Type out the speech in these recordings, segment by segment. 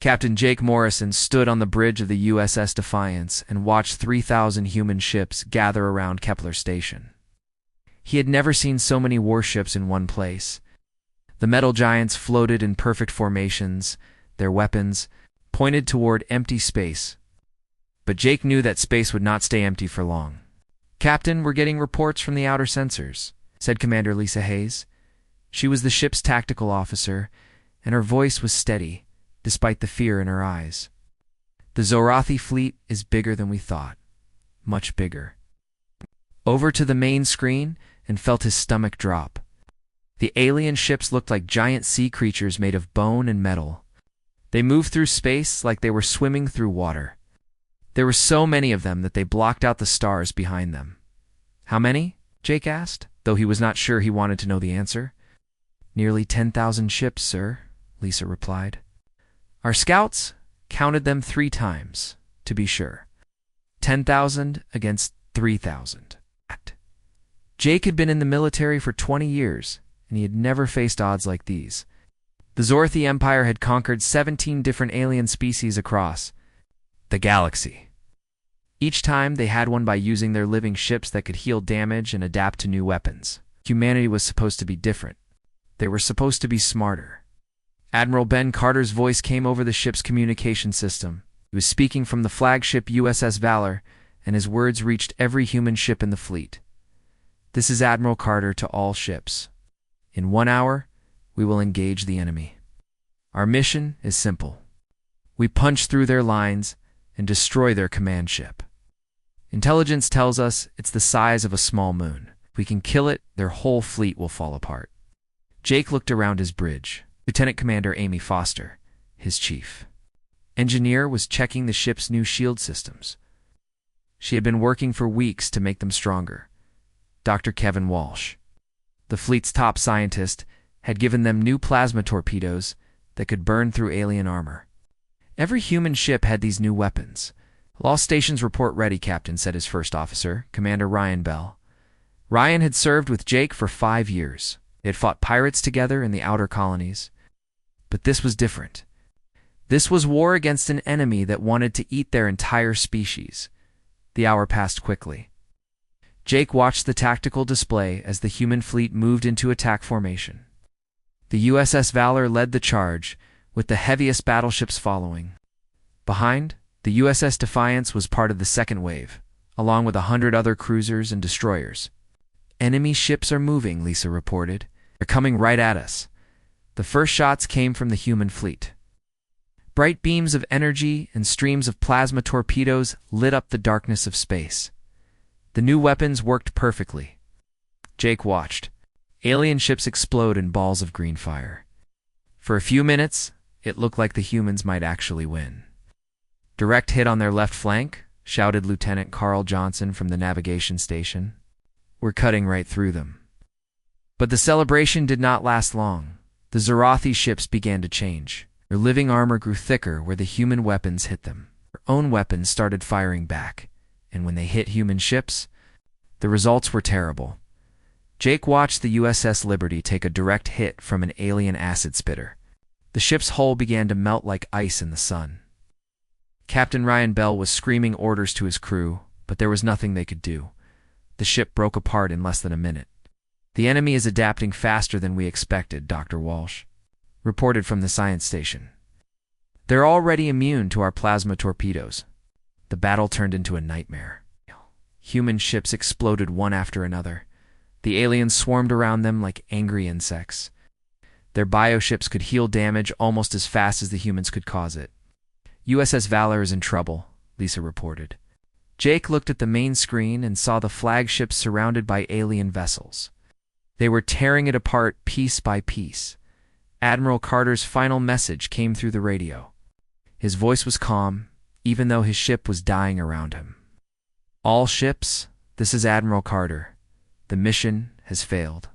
Captain Jake Morrison stood on the bridge of the USS Defiance and watched 3,000 human ships gather around Kepler Station. He had never seen so many warships in one place. The metal giants floated in perfect formations, their weapons pointed toward empty space. But Jake knew that space would not stay empty for long. "Captain, we're getting reports from the outer sensors," said Commander Lisa Hayes. She was the ship's tactical officer, and her voice was steady, despite the fear in her eyes. "The Zorathi fleet is bigger than we thought. Much bigger." Over to the main screen and felt his stomach drop. The alien ships looked like giant sea creatures made of bone and metal. They moved through space like they were swimming through water. There were so many of them that they blocked out the stars behind them. "How many?" Jake asked, though he was not sure he wanted to know the answer. "Nearly 10,000 ships, sir," Lisa replied. "Our scouts counted them 3 times, to be sure. 10,000 against 3,000. Jake had been in the military for 20 years, and he had never faced odds like these. The Zorathi Empire had conquered 17 different alien species across the galaxy. Each time they had won by using their living ships that could heal damage and adapt to new weapons. Humanity was supposed to be different. They were supposed to be smarter. Admiral Ben Carter's voice came over the ship's communication system. He was speaking from the flagship USS Valor, and his words reached every human ship in the fleet. "This is Admiral Carter to all ships. In 1 hour, we will engage the enemy. Our mission is simple. We punch through their lines and destroy their command ship. Intelligence tells us it's the size of a small moon. If we can kill it, their whole fleet will fall apart." Jake looked around his bridge. Lieutenant Commander Amy Foster, his chief engineer, was checking the ship's new shield systems. She had been working for weeks to make them stronger. Dr. Kevin Walsh, the fleet's top scientist, had given them new plasma torpedoes that could burn through alien armor. Every human ship had these new weapons. "All stations report ready, Captain," said his first officer, Commander Ryan Bell. Ryan had served with Jake for 5 years. They had fought pirates together in the outer colonies. But this was different. This was war against an enemy that wanted to eat their entire species. The hour passed quickly. Jake watched the tactical display as the human fleet moved into attack formation. The USS Valor led the charge, with the heaviest battleships following. Behind, the USS Defiance was part of the second wave, along with 100 other cruisers and destroyers. "Enemy ships are moving," Lisa reported. "They're coming right at us." The first shots came from the human fleet. Bright beams of energy and streams of plasma torpedoes lit up the darkness of space. The new weapons worked perfectly. Jake watched. Alien ships explode in balls of green fire. For a few minutes, it looked like the humans might actually win. "Direct hit on their left flank," shouted Lieutenant Carl Johnson from the navigation station. "We're cutting right through them." But the celebration did not last long. The Zorathi ships began to change. Their living armor grew thicker where the human weapons hit them. Their own weapons started firing back, and when they hit human ships, the results were terrible. Jake watched the USS Liberty take a direct hit from an alien acid spitter. The ship's hull began to melt like ice in the sun. Captain Ryan Bell was screaming orders to his crew, but there was nothing they could do. The ship broke apart in less than a minute. "The enemy is adapting faster than we expected," Dr. Walsh reported from the science station. "They're already immune to our plasma torpedoes." The battle turned into a nightmare. Human ships exploded one after another. The aliens swarmed around them like angry insects. Their bioships could heal damage almost as fast as the humans could cause it. "USS Valor is in trouble," Lisa reported. Jake looked at the main screen and saw the flagship surrounded by alien vessels. They were tearing it apart piece by piece. Admiral Carter's final message came through the radio. His voice was calm, even though his ship was dying around him. "All ships, this is Admiral Carter. The mission has failed.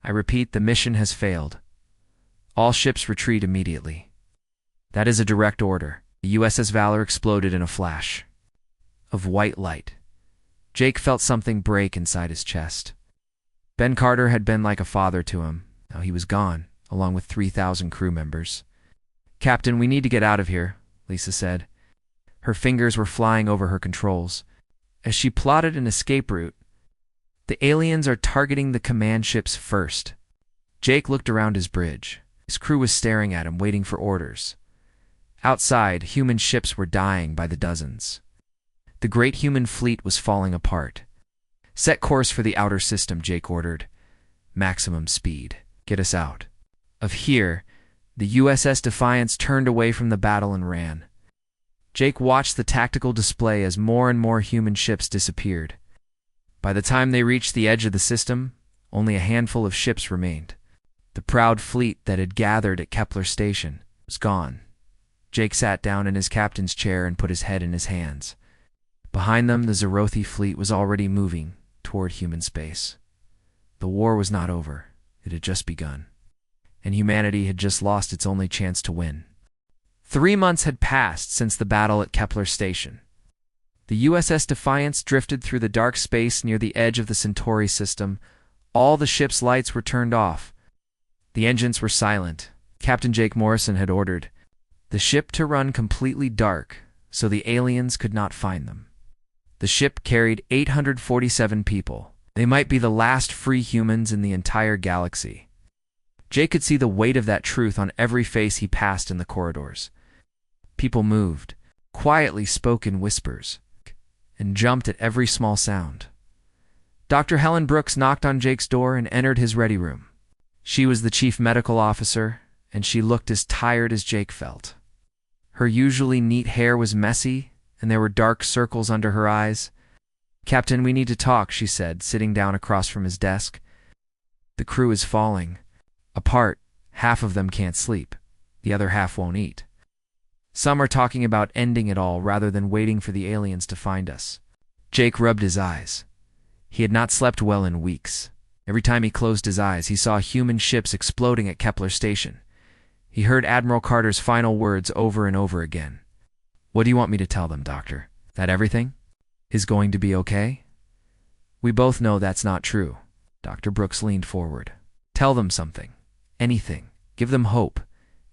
I repeat, the mission has failed. All ships retreat immediately." "That is a direct order." The USS Valor exploded in a flash of white light. Jake felt something break inside his chest. Ben Carter had been like a father to him. Now he was gone, along with 3,000 crew members. "Captain, we need to get out of here," Lisa said. Her fingers were flying over her controls. As she plotted an escape route, "The aliens are targeting the command ships first." Jake looked around his bridge. His crew was staring at him, waiting for orders. Outside, human ships were dying by the dozens. The great human fleet was falling apart. "Set course for the outer system," Jake ordered. "Maximum speed. Get us out." Of here, the USS Defiance turned away from the battle and ran. Jake watched the tactical display as more and more human ships disappeared. By the time they reached the edge of the system, only a handful of ships remained. The proud fleet that had gathered at Kepler Station was gone. Jake sat down in his captain's chair and put his head in his hands. Behind them, the Zerothi fleet was already moving toward human space. The war was not over. It had just begun. And humanity had just lost its only chance to win. 3 months had passed since the battle at Kepler Station. The USS Defiance drifted through the dark space near the edge of the Centauri system. All the ship's lights were turned off. The engines were silent. Captain Jake Morrison had ordered the ship to run completely dark so the aliens could not find them. The ship carried 847 people. They might be the last free humans in the entire galaxy. Jake could see the weight of that truth on every face he passed in the corridors. People moved, quietly spoke in whispers, and jumped at every small sound. Dr. Helen Brooks knocked on Jake's door and entered his ready room. She was the chief medical officer, and she looked as tired as Jake felt. Her usually neat hair was messy, and there were dark circles under her eyes. "Captain, we need to talk," she said, sitting down across from his desk. "The crew is falling apart. Half of them can't sleep. The other half won't eat. Some are talking about ending it all rather than waiting for the aliens to find us." Jake rubbed his eyes. He had not slept well in weeks. Every time he closed his eyes, he saw human ships exploding at Kepler Station. He heard Admiral Carter's final words over and over again. "What do you want me to tell them, Doctor? That everything is going to be okay?" "We both know that's not true." Dr. Brooks leaned forward. "Tell them something. Anything. Give them hope,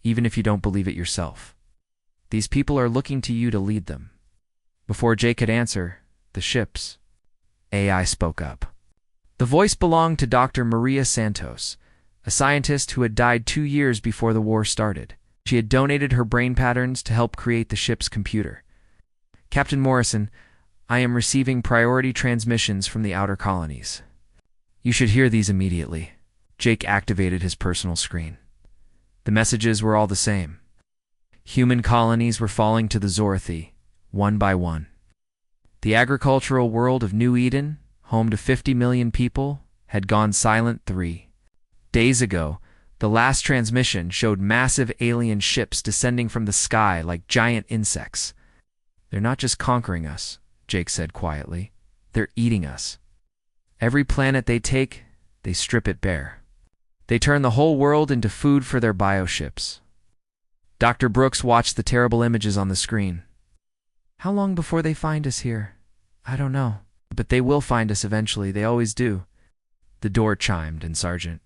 even if you don't believe it yourself. These people are looking to you to lead them." Before Jake could answer, the ship's AI spoke up. The voice belonged to Dr. Maria Santos, a scientist who had died 2 years before the war started. She had donated her brain patterns to help create the ship's computer. "Captain Morrison, I am receiving priority transmissions from the outer colonies. You should hear these immediately." Jake activated his personal screen. The messages were all the same. Human colonies were falling to the Zerothi, one by one. The agricultural world of New Eden, home to 50 million people, had gone silent 3 days ago. The last transmission showed massive alien ships descending from the sky like giant insects. "They're not just conquering us," Jake said quietly. "They're eating us. Every planet they take, they strip it bare. They turn the whole world into food for their bioships." Dr. Brooks watched the terrible images on the screen. "How long before they find us here? I don't know. But they will find us eventually. They always do." The door chimed, and Sergeant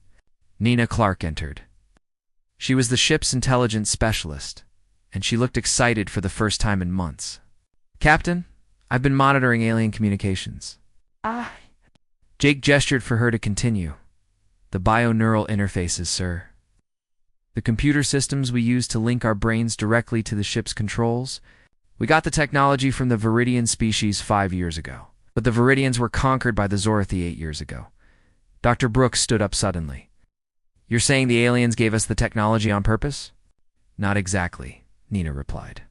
Nina Clark entered. She was the ship's intelligence specialist, and she looked excited for the first time in months. "Captain, I've been monitoring alien communications." Jake gestured for her to continue. "The bioneural interfaces, sir. The computer systems we use to link our brains directly to the ship's controls. We got the technology from the Viridian species 5 years ago. But the Viridians were conquered by the Zerothi 8 years ago." Dr. Brooks stood up suddenly. "You're saying the aliens gave us the technology on purpose?" "Not exactly," Nina replied.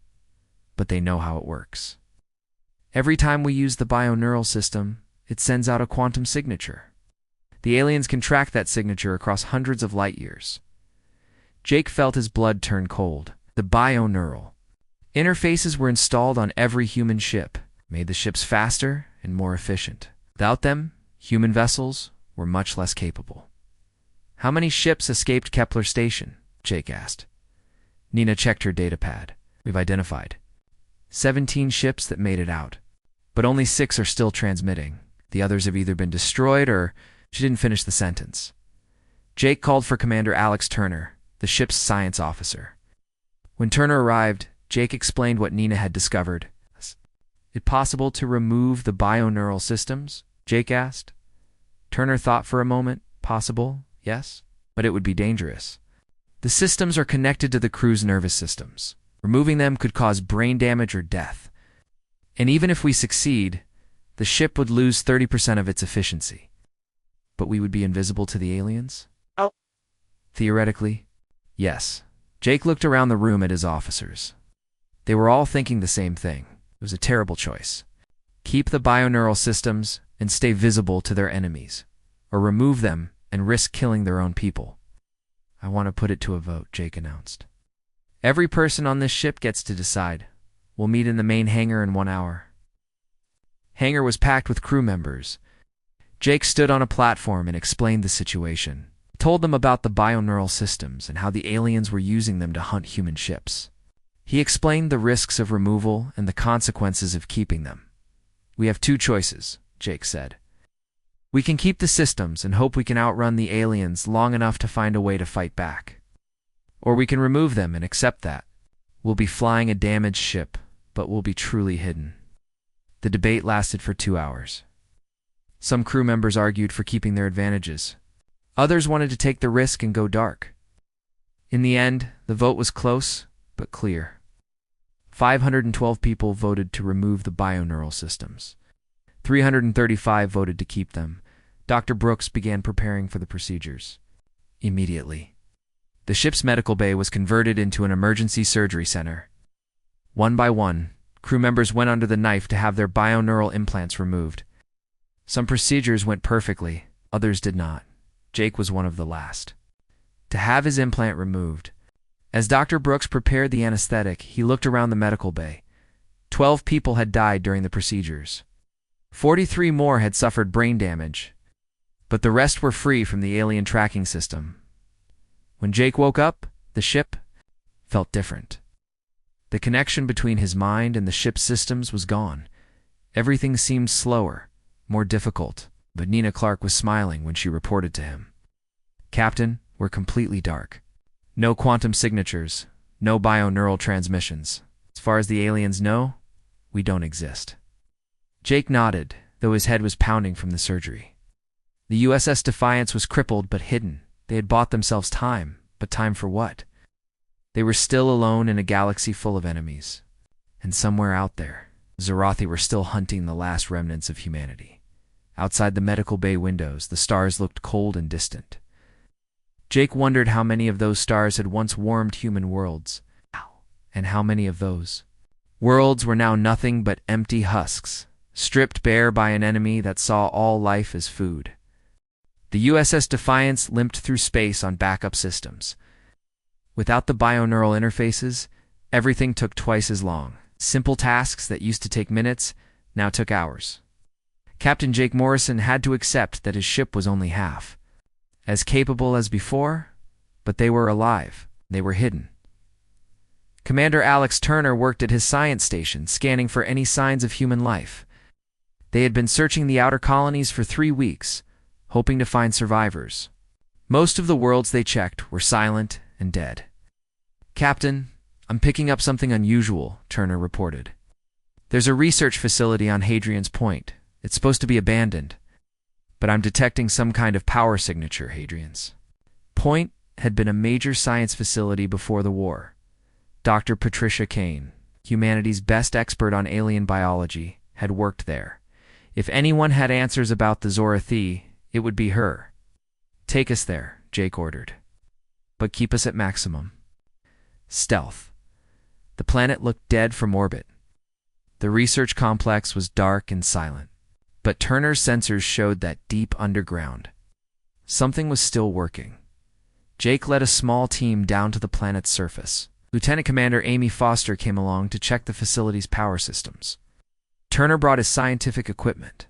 "But they know how it works. Every time we use the bioneural system, it sends out a quantum signature. The aliens can track that signature across hundreds of light years." Jake felt his blood turn cold. The bioneural interfaces were installed on every human ship, made the ships faster and more efficient. Without them, human vessels were much less capable. "How many ships escaped Kepler Station?" Jake asked. Nina checked her datapad. "We've identified 17 ships that made it out, but only 6 are still transmitting. The others have either been destroyed or..." She didn't finish the sentence. Jake called for Commander Alex Turner, the ship's science officer. When Turner arrived, Jake explained what Nina had discovered. Is it possible to remove the bioneural systems? Jake asked. Turner thought for a moment. Possible, yes, but it would be dangerous. The systems are connected to the crew's nervous systems. Removing them could cause brain damage or death. And even if we succeed, the ship would lose 30% of its efficiency. But we would be invisible to the aliens? Oh. Theoretically, yes. Jake looked around the room at his officers. They were all thinking the same thing. It was a terrible choice. Keep the bioneural systems and stay visible to their enemies, or remove them and risk killing their own people. I want to put it to a vote, Jake announced. Every person on this ship gets to decide. We'll meet in the main hangar in 1 hour. Hangar was packed with crew members. Jake stood on a platform and explained the situation. He told them about the bioneural systems and how the aliens were using them to hunt human ships. He explained the risks of removal and the consequences of keeping them. We have 2 choices, Jake said. We can keep the systems and hope we can outrun the aliens long enough to find a way to fight back. Or we can remove them and accept that. We'll be flying a damaged ship, but we'll be truly hidden. The debate lasted for 2 hours. Some crew members argued for keeping their advantages. Others wanted to take the risk and go dark. In the end, the vote was close, but clear. 512 people voted to remove the bioneural systems. 335 voted to keep them. Dr. Brooks began preparing for the procedures. Immediately. The ship's medical bay was converted into an emergency surgery center. One by one, crew members went under the knife to have their bioneural implants removed. Some procedures went perfectly, others did not. Jake was one of the last. To have his implant removed. As Dr. Brooks prepared the anesthetic, he looked around the medical bay. 12 people had died during the procedures. 43 more had suffered brain damage, but the rest were free from the alien tracking system. When Jake woke up, the ship felt different. The connection between his mind and the ship's systems was gone. Everything seemed slower, more difficult, but Nina Clark was smiling when she reported to him. Captain, we're completely dark. No quantum signatures, no bioneural transmissions. As far as the aliens know, we don't exist. Jake nodded, though his head was pounding from the surgery. The USS Defiance was crippled but hidden. They had bought themselves time, but time for what? They were still alone in a galaxy full of enemies. And somewhere out there, Zarathi were still hunting the last remnants of humanity. Outside the medical bay windows, the stars looked cold and distant. Jake wondered how many of those stars had once warmed human worlds, and how many of those worlds were now nothing but empty husks, stripped bare by an enemy that saw all life as food. The USS Defiance limped through space on backup systems. Without the bioneural interfaces, everything took twice as long. Simple tasks that used to take minutes now took hours. Captain Jake Morrison had to accept that his ship was only half as capable as before, but they were alive. They were hidden. Commander Alex Turner worked at his science station, scanning for any signs of human life. They had been searching the outer colonies for 3 weeks, hoping to find survivors. Most of the worlds they checked were silent and dead. Captain, I'm picking up something unusual, Turner reported. There's a research facility on Hadrian's Point. It's supposed to be abandoned, but I'm detecting some kind of power signature. Hadrian's Point had been a major science facility before the war. Dr. Patricia Kane, humanity's best expert on alien biology, had worked there. If anyone had answers about the Zorathi, it would be her. Take us there, Jake ordered. But keep us at maximum stealth. The planet looked dead from orbit. The research complex was dark and silent, but Turner's sensors showed that deep underground, something was still working. Jake led a small team down to the planet's surface. Lieutenant Commander Amy Foster came along to check the facility's power systems. Turner brought his scientific equipment.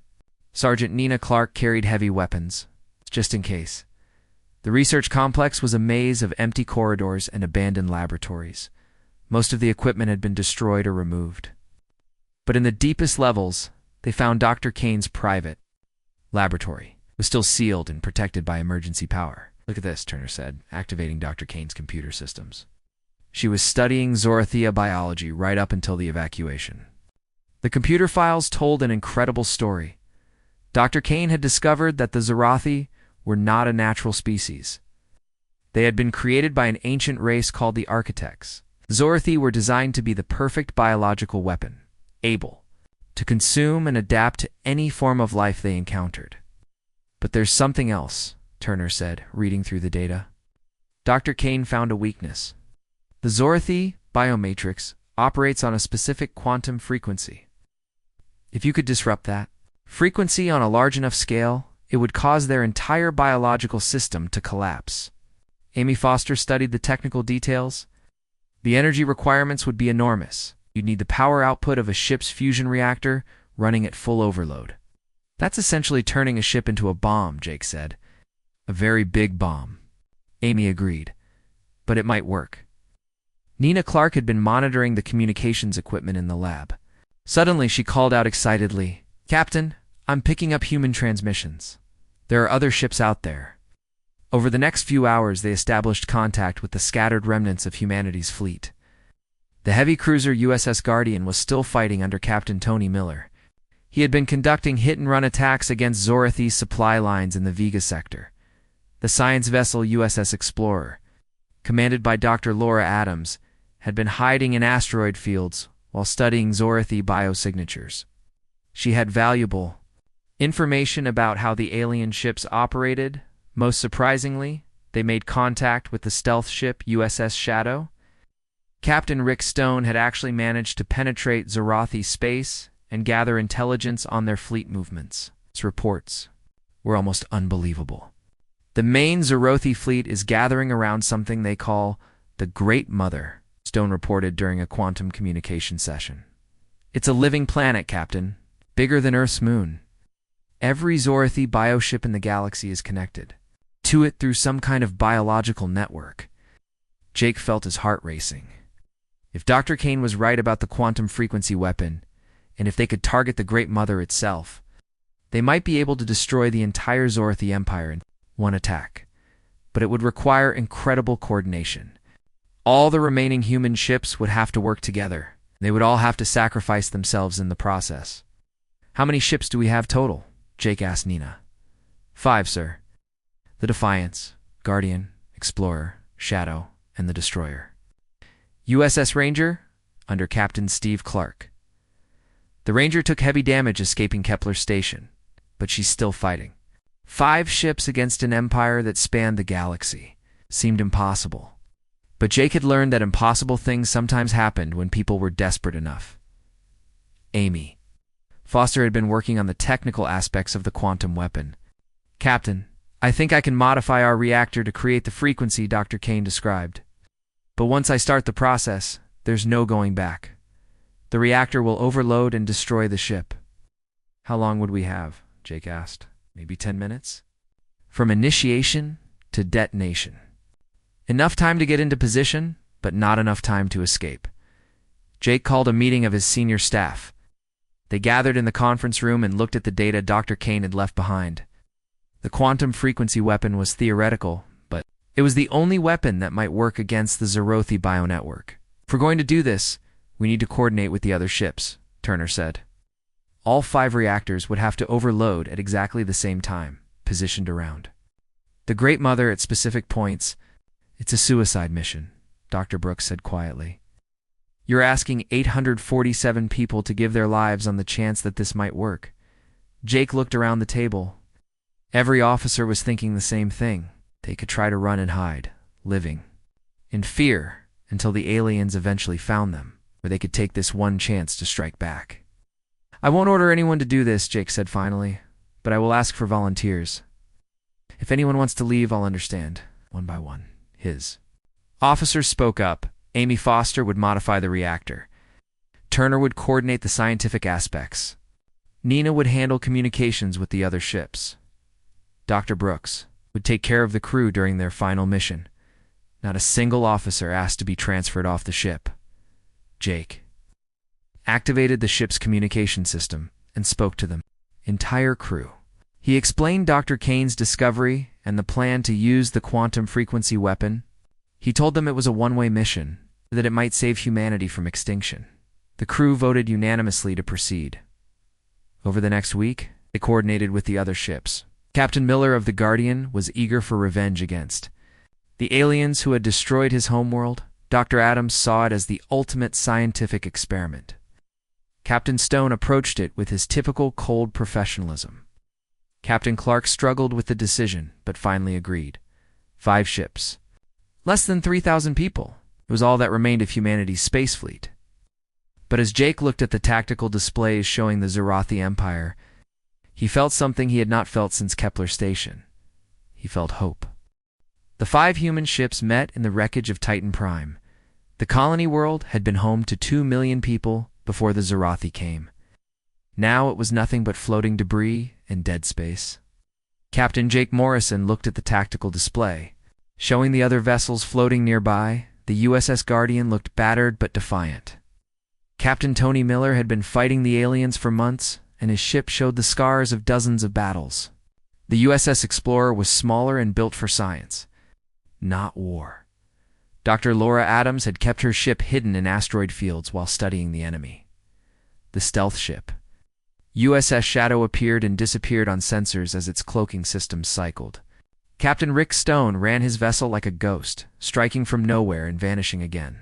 Sergeant Nina Clark carried heavy weapons, just in case. The research complex was a maze of empty corridors and abandoned laboratories. Most of the equipment had been destroyed or removed. But in the deepest levels, they found Dr. Kane's private laboratory. It was still sealed and protected by emergency power. Look at this, Turner said, activating Dr. Kane's computer systems. She was studying Zorothea biology right up until the evacuation. The computer files told an incredible story. Dr. Kane had discovered that the Zorothi were not a natural species. They had been created by an ancient race called the Architects. Zorothi were designed to be the perfect biological weapon, able to consume and adapt to any form of life they encountered. But there's something else, Turner said, reading through the data. Dr. Kane found a weakness. The Zorothi biomatrix operates on a specific quantum frequency. If you could disrupt that frequency on a large enough scale, it would cause their entire biological system to collapse. Amy Foster studied the technical details. The energy requirements would be enormous. You'd need the power output of a ship's fusion reactor running at full overload. That's essentially turning a ship into a bomb, Jake said. A very big bomb. Amy agreed. But it might work. Nina Clark had been monitoring the communications equipment in the lab. Suddenly, she called out excitedly, "Captain, I'm picking up human transmissions. There are other ships out there." Over the next few hours, they established contact with the scattered remnants of humanity's fleet. The heavy cruiser USS Guardian was still fighting under Captain Tony Miller. He had been conducting hit-and-run attacks against Zorothi's supply lines in the Vega sector. The science vessel USS Explorer, commanded by Dr. Laura Adams, had been hiding in asteroid fields while studying Zorothi biosignatures. She had valuable information about how the alien ships operated. Most surprisingly, they made contact with the stealth ship USS Shadow. Captain Rick Stone had actually managed to penetrate Zorothi space and gather intelligence on their fleet movements. Its reports were almost unbelievable. The main Zorothi fleet is gathering around something they call the Great Mother, Stone reported during a quantum communication session. It's a living planet, Captain, bigger than Earth's moon. Every Zorothi bioship in the galaxy is connected to it through some kind of biological network. Jake felt his heart racing. If Dr. Kane was right about the quantum frequency weapon, and if they could target the Great Mother itself, they might be able to destroy the entire Zorothi Empire in one attack. But it would require incredible coordination. All the remaining human ships would have to work together. They would all have to sacrifice themselves in the process. "How many ships do we have total?" Jake asked Nina. 5, sir. The Defiance, Guardian, Explorer, Shadow, and the Destroyer. USS Ranger, under Captain Steve Clark. The Ranger took heavy damage escaping Kepler Station, but she's still fighting. 5 ships against an empire that spanned the galaxy seemed impossible. But Jake had learned that impossible things sometimes happened when people were desperate enough. Amy Foster had been working on the technical aspects of the quantum weapon. "Captain, I think I can modify our reactor to create the frequency Dr. Kane described. But once I start the process, there's no going back. The reactor will overload and destroy the ship." "How long would we have?" Jake asked. "Maybe 10 minutes?" "From initiation to detonation. Enough time to get into position, but not enough time to escape." Jake called a meeting of his senior staff. They gathered in the conference room and looked at the data Dr. Kane had left behind. The quantum frequency weapon was theoretical, but it was the only weapon that might work against the Zorothi bionetwork. "If we're going to do this, we need to coordinate with the other ships," Turner said. All 5 reactors would have to overload at exactly the same time, positioned around the Great Mother at specific points. "It's a suicide mission," Dr. Brooks said quietly. "You're asking 847 people to give their lives on the chance that this might work." Jake looked around the table. Every officer was thinking the same thing. They could try to run and hide, living in fear until the aliens eventually found them, or they could take this one chance to strike back. "I won't order anyone to do this," Jake said finally, "but I will ask for volunteers. If anyone wants to leave, I'll understand, one by one." His officers spoke up. Amy Foster would modify the reactor. Turner would coordinate the scientific aspects. Nina would handle communications with the other ships. Dr. Brooks would take care of the crew during their final mission. Not a single officer asked to be transferred off the ship. Jake activated the ship's communication system and spoke to the entire crew. He explained Dr. Kane's discovery and the plan to use the quantum frequency weapon. He told them it was a one-way mission. that it might save humanity from extinction. The crew voted unanimously to proceed. Over the next week, they coordinated with the other ships. Captain Miller of the Guardian was eager for revenge against the aliens who had destroyed his homeworld. Dr. Adams saw it as the ultimate scientific experiment. Captain Stone approached it with his typical cold professionalism. Captain Clark struggled with the decision, but finally agreed. 5 ships. Less than 3,000 people. It was all that remained of humanity's space fleet. But as Jake looked at the tactical displays showing the Zerathi Empire, he felt something he had not felt since Kepler Station. He felt hope. The 5 human ships met in the wreckage of Titan Prime. The colony world had been home to 2 million people before the Zerathi came. Now it was nothing but floating debris and dead space. Captain Jake Morrison looked at the tactical display. Showing the other vessels floating nearby, the USS Guardian looked battered but defiant. Captain Tony Miller had been fighting the aliens for months, and his ship showed the scars of dozens of battles. The USS Explorer was smaller and built for science, not war. Dr. Laura Adams had kept her ship hidden in asteroid fields while studying the enemy. The stealth ship, USS Shadow, appeared and disappeared on sensors as its cloaking systems cycled. Captain Rick Stone ran his vessel like a ghost, striking from nowhere and vanishing again.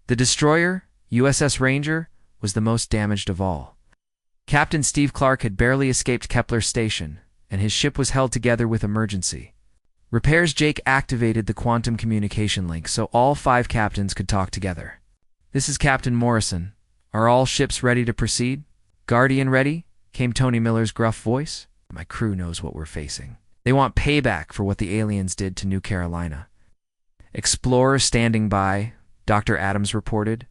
The destroyer, USS Ranger, was the most damaged of all. Captain Steve Clark had barely escaped Kepler Station, and his ship was held together with emergency repairs. Jake activated the quantum communication link so all 5 captains could talk together. "This is Captain Morrison. Are all ships ready to proceed?" "Guardian ready," came Tony Miller's gruff voice. "My crew knows what we're facing. They want payback for what the aliens did to New Carolina." "Explorer standing by," Dr. Adams reported.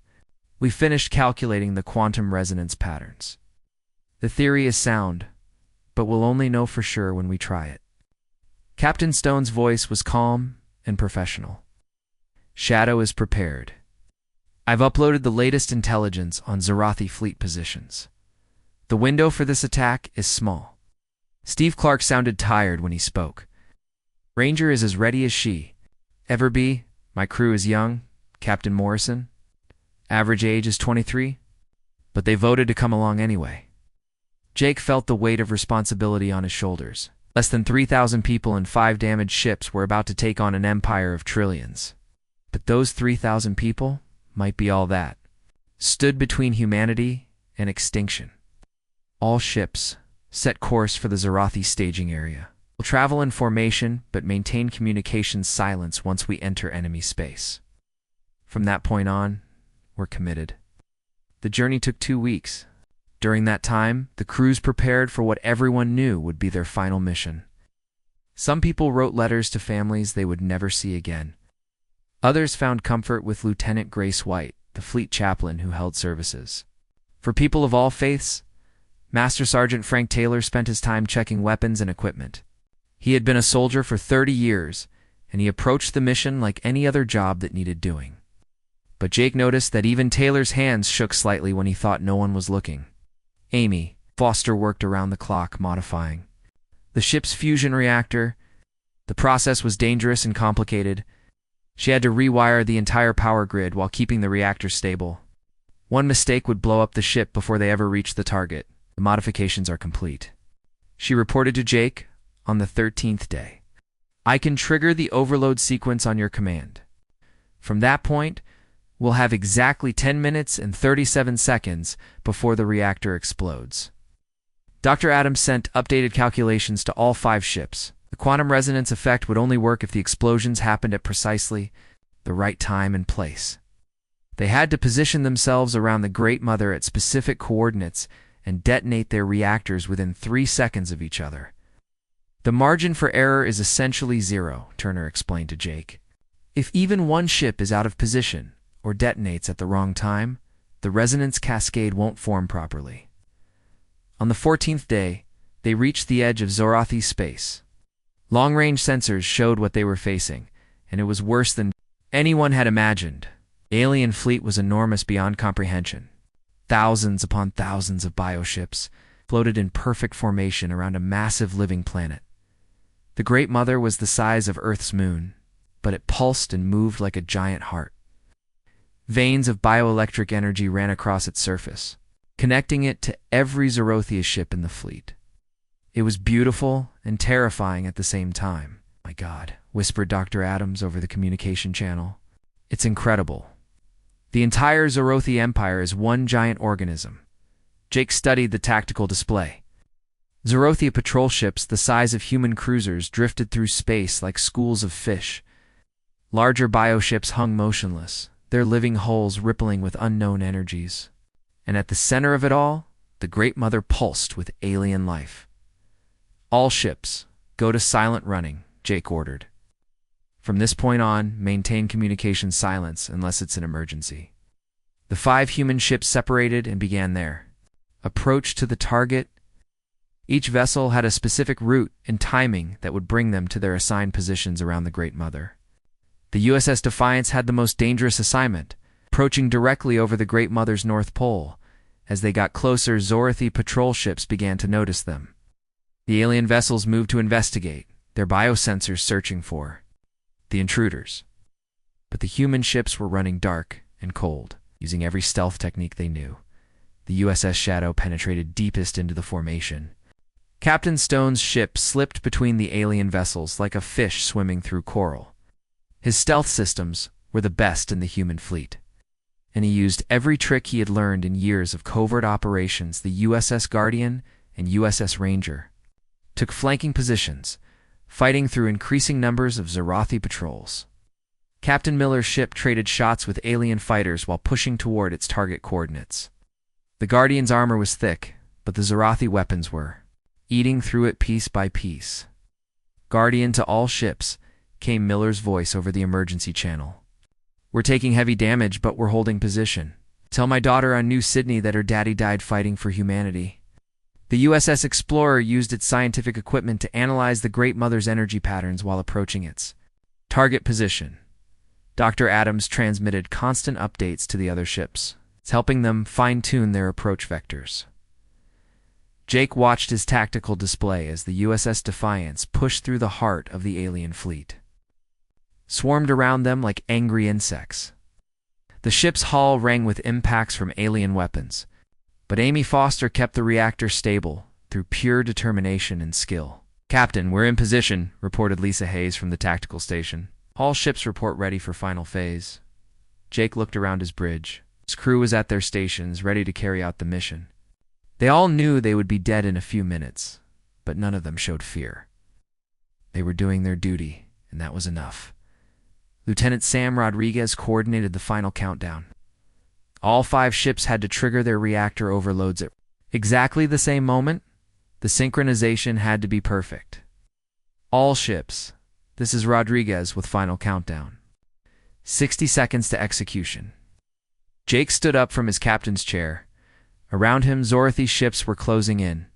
"We finished calculating the quantum resonance patterns. The theory is sound, but we'll only know for sure when we try it." Captain Stone's voice was calm and professional. "Shadow is prepared. I've uploaded the latest intelligence on Zerathi fleet positions. The window for this attack is small." Steve Clark sounded tired when he spoke. "Ranger is as ready as she ever be. My crew is young, Captain Morrison. Average age is 23, but they voted to come along anyway." Jake felt the weight of responsibility on his shoulders. Less than 3,000 people and 5 damaged ships were about to take on an empire of trillions. But those 3,000 people might be all that stood between humanity and extinction. All ships set course for the Zerathi staging area. We'll travel in formation, but maintain communications silence once we enter enemy space. From that point on, we're committed. The journey took 2 weeks. During that time, the crews prepared for what everyone knew would be their final mission. Some people wrote letters to families they would never see again. Others found comfort with Lieutenant Grace White, the fleet chaplain who held services. For people of all faiths, Master Sergeant Frank Taylor spent his time checking weapons and equipment. He had been a soldier for 30 years, and he approached the mission like any other job that needed doing. But Jake noticed that even Taylor's hands shook slightly when he thought no one was looking. Amy Foster worked around the clock, modifying the ship's fusion reactor. The process was dangerous and complicated. She had to rewire the entire power grid while keeping the reactor stable. One mistake would blow up the ship before they ever reached the target. "The modifications are complete," she reported to Jake on the 13th day. "I can trigger the overload sequence on your command. From that point, we'll have exactly 10 minutes and 37 seconds before the reactor explodes." Dr. Adams sent updated calculations to all 5 ships. The quantum resonance effect would only work if the explosions happened at precisely the right time and place. They had to position themselves around the Great Mother at specific coordinates and detonate their reactors within 3 seconds of each other. "The margin for error is essentially 0, Turner explained to Jake. "If even one ship is out of position or detonates at the wrong time, the resonance cascade won't form properly." On the 14th day, they reached the edge of Zerathi space. Long-range sensors showed what they were facing, and it was worse than anyone had imagined. The alien fleet was enormous beyond comprehension. Thousands upon thousands of bioships floated in perfect formation around a massive living planet. The Great Mother was the size of Earth's moon, but it pulsed and moved like a giant heart. Veins of bioelectric energy ran across its surface, connecting it to every Zorothia ship in the fleet. It was beautiful and terrifying at the same time. "My God," whispered Dr. Adams over the communication channel. "It's incredible. The entire Zorothia Empire is one giant organism." Jake studied the tactical display. Zorothia patrol ships the size of human cruisers drifted through space like schools of fish. Larger bioships hung motionless, their living hulls rippling with unknown energies. And at the center of it all, the Great Mother pulsed with alien life. "All ships, go to silent running," Jake ordered. "From this point on, maintain communication silence unless it's an emergency." The 5 human ships separated and began their approach to the target. Each vessel had a specific route and timing that would bring them to their assigned positions around the Great Mother. The USS Defiance had the most dangerous assignment, approaching directly over the Great Mother's North Pole. As they got closer, Zorothia patrol ships began to notice them. The alien vessels moved to investigate, their biosensors searching for the intruders. But the human ships were running dark and cold, using every stealth technique they knew. The USS Shadow penetrated deepest into the formation. Captain Stone's ship slipped between the alien vessels like a fish swimming through coral. His stealth systems were the best in the human fleet, and he used every trick he had learned in years of covert operations. The USS Guardian and USS Ranger took flanking positions, fighting through increasing numbers of Zorothia patrols. Captain Miller's ship traded shots with alien fighters while pushing toward its target coordinates. The Guardian's armor was thick, but the Zorothia weapons were eating through it piece by piece. "Guardian to all ships," came Miller's voice over the emergency channel. "We're taking heavy damage, but we're holding position. Tell my daughter on New Sydney that her daddy died fighting for humanity." The USS Explorer used its scientific equipment to analyze the Great Mother's energy patterns while approaching its target position. Dr. Adams transmitted constant updates to the other ships. It's helping them fine-tune their approach vectors. Jake watched his tactical display as the USS Defiance pushed through the heart of the alien fleet, swarmed around them like angry insects. The ship's hull rang with impacts from alien weapons, but Amy Foster kept the reactor stable through pure determination and skill. "Captain, we're in position," reported Lisa Hayes from the tactical station. "All ships report ready for final phase." Jake looked around his bridge. His crew was at their stations, ready to carry out the mission. They all knew they would be dead in a few minutes, but none of them showed fear. They were doing their duty, and that was enough. Lieutenant Sam Rodriguez coordinated the final countdown. All 5 ships had to trigger their reactor overloads at exactly the same moment. The synchronization had to be perfect. "All ships, this is Rodriguez with final countdown. 60 seconds to execution." Jake stood up from his captain's chair. Around him, Zorothia ships were closing in.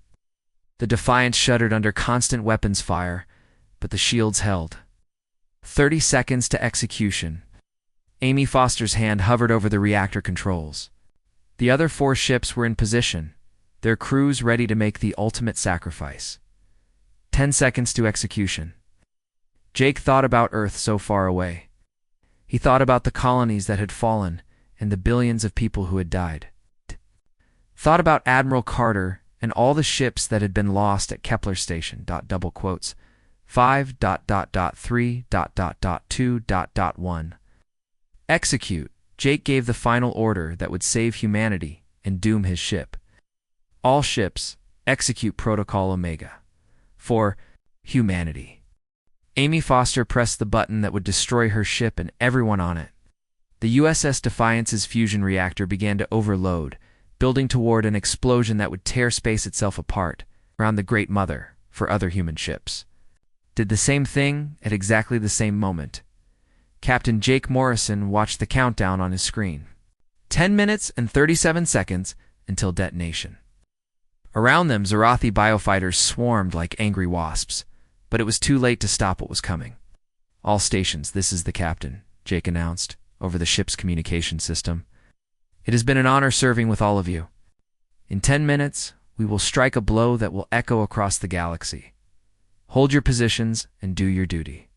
The Defiance shuddered under constant weapons fire, but the shields held. 30 seconds to execution. Amy Foster's hand hovered over the reactor controls. The other 4 ships were in position, their crews ready to make the ultimate sacrifice. 10 seconds to execution. Jake thought about Earth so far away. He thought about the colonies that had fallen and the billions of people who had died. Thought about Admiral Carter and all the ships that had been lost at Kepler Station, double quotes, 5.3.2.1. Execute. Jake gave the final order that would save humanity and doom his ship. "All ships, execute Protocol Omega. For humanity." Amy Foster pressed the button that would destroy her ship and everyone on it. The USS Defiance's fusion reactor began to overload, building toward an explosion that would tear space itself apart around the Great Mother for other human ships. Did the same thing at exactly the same moment. Captain Jake Morrison watched the countdown on his screen. 10 minutes and 37 seconds until detonation. Around them, Zorothia biofighters swarmed like angry wasps, but it was too late to stop what was coming. "All stations, this is the captain," Jake announced over the ship's communication system. "It has been an honor serving with all of you. In 10 minutes, we will strike a blow that will echo across the galaxy. Hold your positions and do your duty."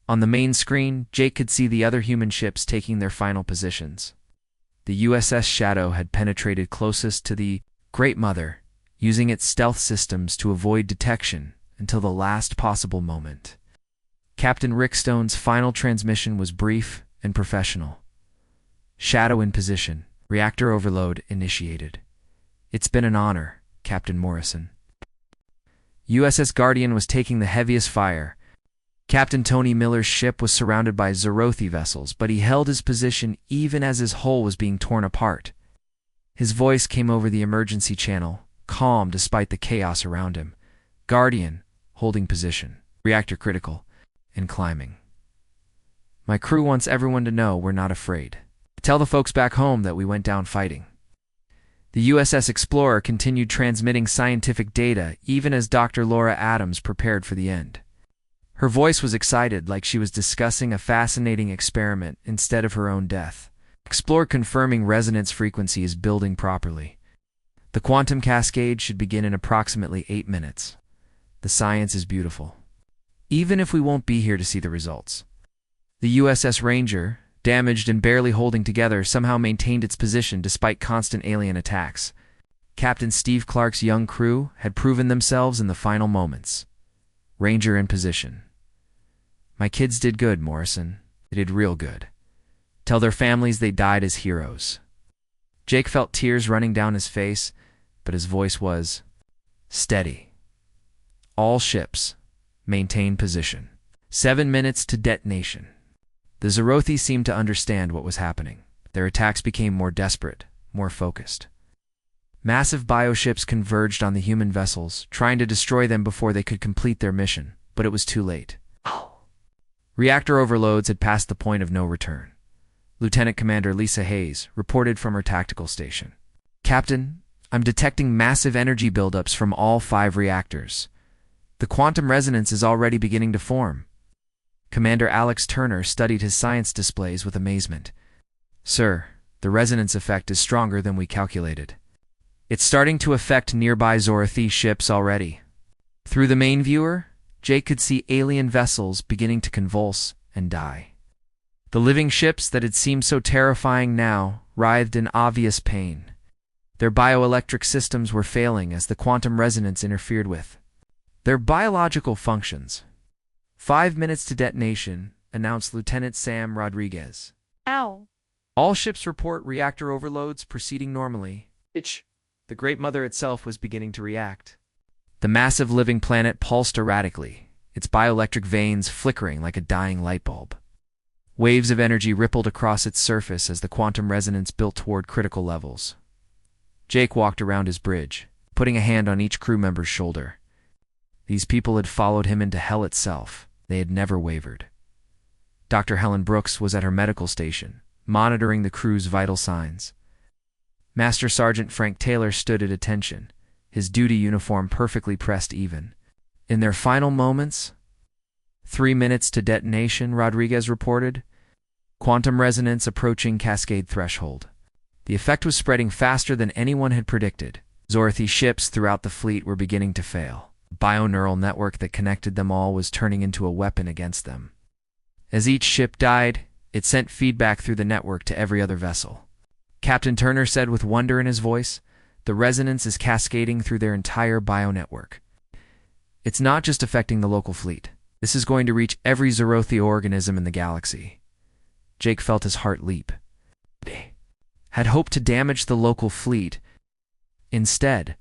On the main screen, Jake could see the other human ships taking their final positions. The USS Shadow had penetrated closest to the Great Mother, using its stealth systems to avoid detection until the last possible moment. Captain Rickstone's final transmission was brief and professional. Shadow in position. Reactor overload initiated. It's been an honor, Captain Morrison. USS Guardian was taking the heaviest fire. Captain Tony Miller's ship was surrounded by Zerothi vessels, but he held his position even as his hull was being torn apart. His voice came over the emergency channel, calm despite the chaos around him. Guardian, holding position. Reactor critical, and climbing. My crew wants everyone to know we're not afraid. Tell the folks back home that we went down fighting. The USS Explorer continued transmitting scientific data even as Dr. Laura Adams prepared for the end. Her voice was excited, like she was discussing a fascinating experiment instead of her own death. Explorer confirming resonance frequency is building properly. The quantum cascade should begin in approximately 8 minutes. The science is beautiful. Even if we won't be here to see the results. The USS Ranger, damaged and barely holding together, somehow maintained its position despite constant alien attacks. Captain Steve Clark's young crew had proven themselves in the final moments. Ranger in position. My kids did good, Morrison. They did real good. Tell their families they died as heroes. Jake felt tears running down his face, but his voice was steady. All ships, maintain position. 7 minutes to detonation. The Zerothi seemed to understand what was happening. Their attacks became more desperate, more focused. Massive bioships converged on the human vessels, trying to destroy them before they could complete their mission, but it was too late. Reactor overloads had passed the point of no return. Lieutenant Commander Lisa Hayes reported from her tactical station. Captain, I'm detecting massive energy buildups from all 5 reactors. The quantum resonance is already beginning to form. Commander Alex Turner studied his science displays with amazement. Sir, the resonance effect is stronger than we calculated. It's starting to affect nearby Zerothi ships already. Through the main viewer, Jake could see alien vessels beginning to convulse and die. The living ships that had seemed so terrifying now writhed in obvious pain. Their bioelectric systems were failing as the quantum resonance interfered with their biological functions. 5 minutes to detonation, announced Lieutenant Sam Rodriguez. Ow. All ships report reactor overloads proceeding normally. The Great Mother itself was beginning to react. The massive living planet pulsed erratically, its bioelectric veins flickering like a dying light bulb. Waves of energy rippled across its surface as the quantum resonance built toward critical levels. Jake walked around his bridge, putting a hand on each crew member's shoulder. These people had followed him into hell itself. They had never wavered. Dr. Helen Brooks was at her medical station, monitoring the crew's vital signs. Master Sergeant Frank Taylor stood at attention, his duty uniform perfectly pressed even. In their final moments, 3 minutes to detonation, Rodriguez reported. Quantum resonance approaching cascade threshold. The effect was spreading faster than anyone had predicted. Zerothi ships throughout the fleet were beginning to fail. The bioneural network that connected them all was turning into a weapon against them. As each ship died, it sent feedback through the network to every other vessel. Captain Turner said with wonder in his voice, the resonance is cascading through their entire bionetwork. It's not just affecting the local fleet. This is going to reach every Zerothi organism in the galaxy. Jake felt his heart leap. They had hoped to damage the local fleet. Instead,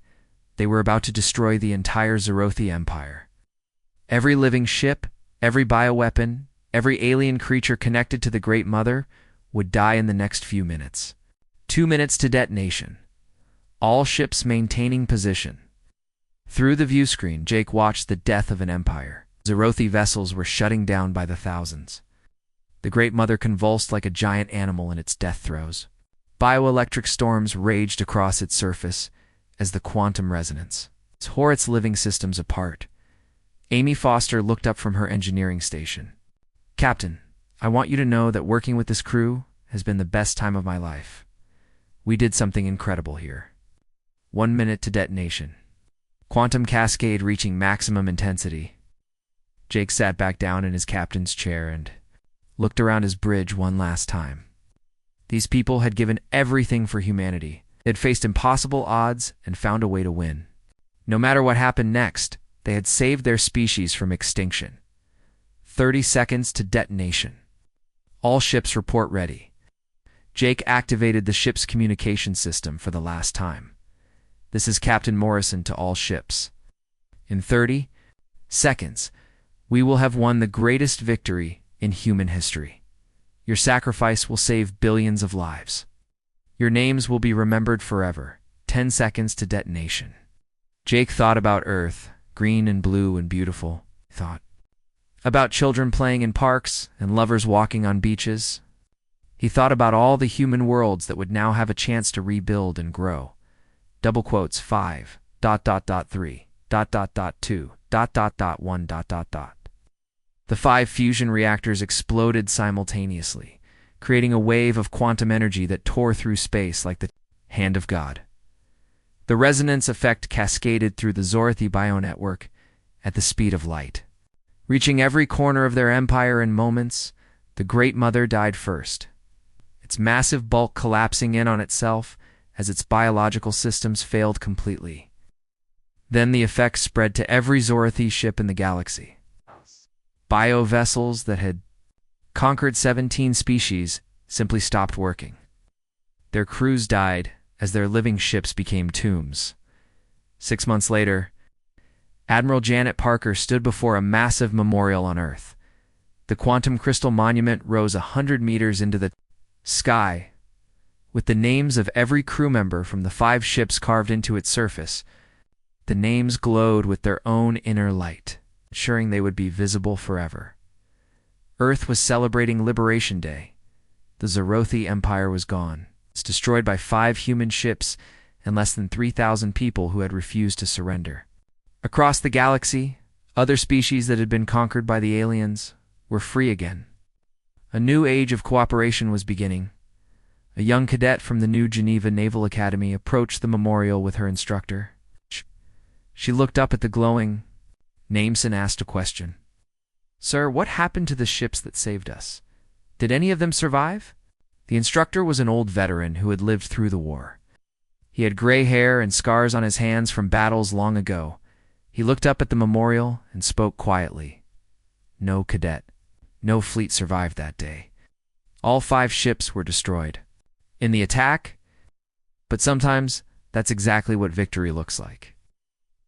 they were about to destroy the entire Zerothi Empire. Every living ship, every bioweapon, every alien creature connected to the Great Mother would die in the next few minutes. 2 minutes to detonation. All ships maintaining position. Through the view screen, Jake watched the death of an empire. Zerothi vessels were shutting down by the thousands. The Great Mother convulsed like a giant animal in its death throes. Bioelectric storms raged across its surface as the quantum resonance tore its living systems apart. Amy Foster looked up from her engineering station. Captain, I want you to know that working with this crew has been the best time of my life. We did something incredible here. 1 minute to detonation. Quantum cascade reaching maximum intensity. Jake sat back down in his captain's chair and looked around his bridge one last time. These people had given everything for humanity. They had faced impossible odds and found a way to win. No matter what happened next, they had saved their species from extinction. 30 seconds to detonation. All ships report ready. Jake activated the ship's communication system for the last time. This is Captain Morrison to all ships. In 30 seconds, we will have won the greatest victory in human history. Your sacrifice will save billions of lives. Your names will be remembered forever. 10 seconds to detonation. Jake thought about Earth, green and blue and beautiful, thought. About children playing in parks and lovers walking on beaches. He thought about all the human worlds that would now have a chance to rebuild and grow. Double quotes 5, ... 3, ... 2, ... 1, ... The 5 fusion reactors exploded simultaneously, creating a wave of quantum energy that tore through space like the hand of God. The resonance effect cascaded through the Zorathi bionetwork at the speed of light. Reaching every corner of their empire in moments, the Great Mother died first, its massive bulk collapsing in on itself as its biological systems failed completely. Then the effects spread to every Zorathi ship in the galaxy. Bio-vessels that had conquered 17 species simply stopped working. Their crews died as their living ships became tombs. 6 months later, Admiral Janet Parker stood before a massive memorial on Earth. The quantum crystal monument rose 100 meters into the sky, with the names of every crew member from the 5 ships carved into its surface. The names glowed with their own inner light, ensuring they would be visible forever. Earth was celebrating Liberation Day. The Zorathi Empire was gone. It's destroyed by 5 human ships and less than 3,000 people who had refused to surrender. Across the galaxy, other species that had been conquered by the aliens were free again. A new age of cooperation was beginning. A young cadet from the New Geneva Naval Academy approached the memorial with her instructor. She looked up at the glowing names and asked a question. "Sir, what happened to the ships that saved us? Did any of them survive?" The instructor was an old veteran who had lived through the war. He had gray hair and scars on his hands from battles long ago. He looked up at the memorial and spoke quietly. No cadet, no fleet survived that day. All 5 ships were destroyed in the attack, but sometimes that's exactly what victory looks like.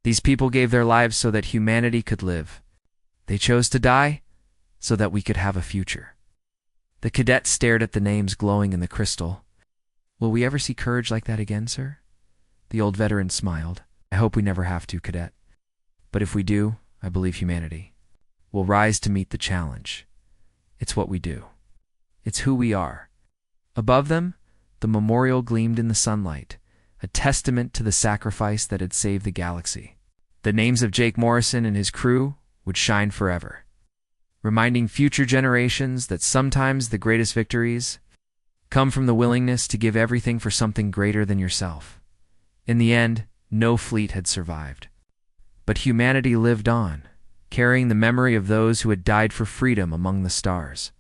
These people gave their lives so that humanity could live. They chose to die so that we could have a future. The cadet stared at the names glowing in the crystal. "Will we ever see courage like that again, sir?" The old veteran smiled. "I hope we never have to, cadet. But if we do, I believe humanity will rise to meet the challenge. It's what we do. It's who we are." Above them, the memorial gleamed in the sunlight, a testament to the sacrifice that had saved the galaxy. The names of Jake Morrison and his crew would shine forever, reminding future generations that sometimes the greatest victories come from the willingness to give everything for something greater than yourself. In the end, no fleet had survived. But humanity lived on, carrying the memory of those who had died for freedom among the stars.